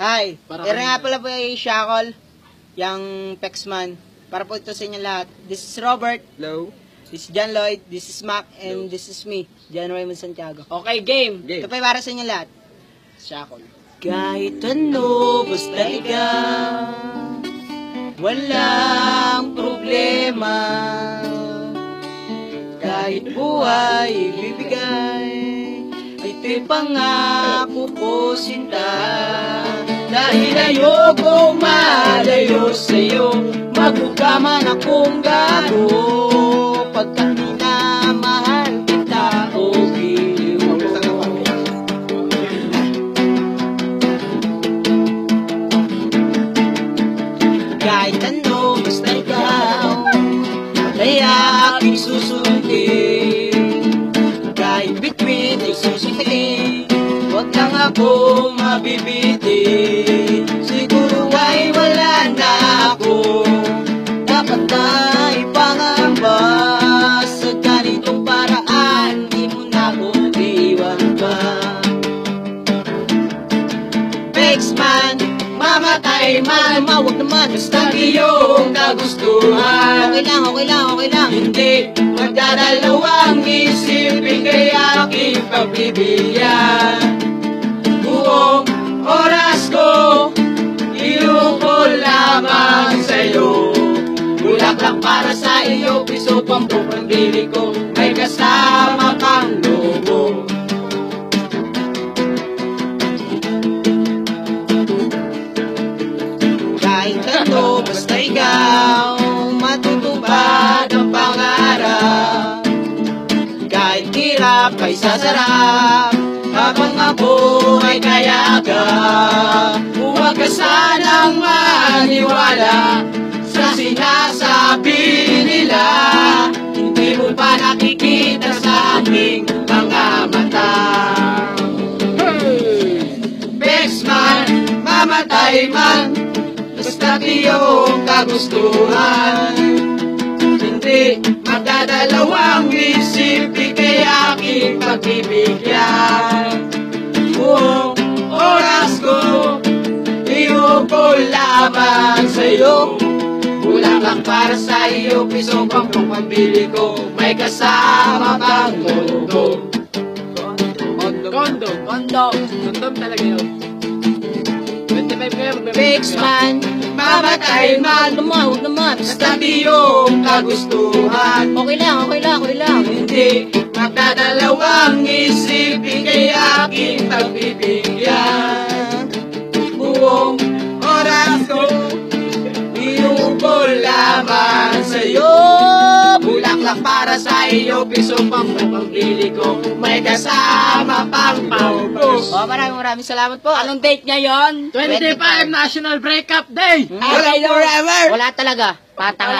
Hi, Para ere nga pala po yung Shackle, yung Pexman. Para po ito sa inyo lahat. This is Robert. Hello. This is John Lloyd. This is Mac. And this is me, John Raymond Santiago. Okay, game. Ito pa yung para sa inyo lahat. Shackle. Kahit ano, basta ikaw, walang problema. Kahit buhay ibibigay, ito'y pangako ko, sinta. Dahil ayoko malayo sa'yo, magbuka man akong gago. Pagka minamahal kita, o giliw. Kahit ano, basta ikaw, kaya aking susundin. Kahit between ay susunod, huwag lang ako mabibitin. Siguro ay wala na ako, dapat na ipangamba. Sa ganitong paraan, di mo na ako iwan pa. Pexman, mamatay man, mawag naman, basta iyong kagustuhan. Okay lang. Hindi magdadalawang isipin, kaya aking pagbibigyan. Buong oras ko, iuko lamang sa'yo. Bulaklak para sa iyo, piso pampong pambili ko, may kasama kang lobo. Kahit ano, basta ikaw, matutupad ang pangarap. Kahit hirap ay sasarap, habang ako ay kayaga. Huwag ka sanang maniwala sa sinasabi nila. Hindi mo pa nakikita sa aking mga mata. Pexman, mamatay man, basta iyong kagustuhan. Hindi magdadalawang isipin, kaya aking pagbibigyan. Buong oras ko, iuko lamang sa'yo. Bulaklak para sa iyo, piso pampong pambili ko, may kasama pang logo. Kondom talaga yun. 25 kayo, Pexman, mamatay man, huwag naman, basta iyong kagustuhan. Okay lang. Hindi magdadalawang isipin, kaya aking pagbibigyan. Buong oras ko, iuko lamang sa'yo. Bulaklak para sa iyo, piso pampong pambili ko, may kasama pang paupo. Maraming salamat po. Anong date ngayon? 25 National Breakup Day! Wala talaga. Patang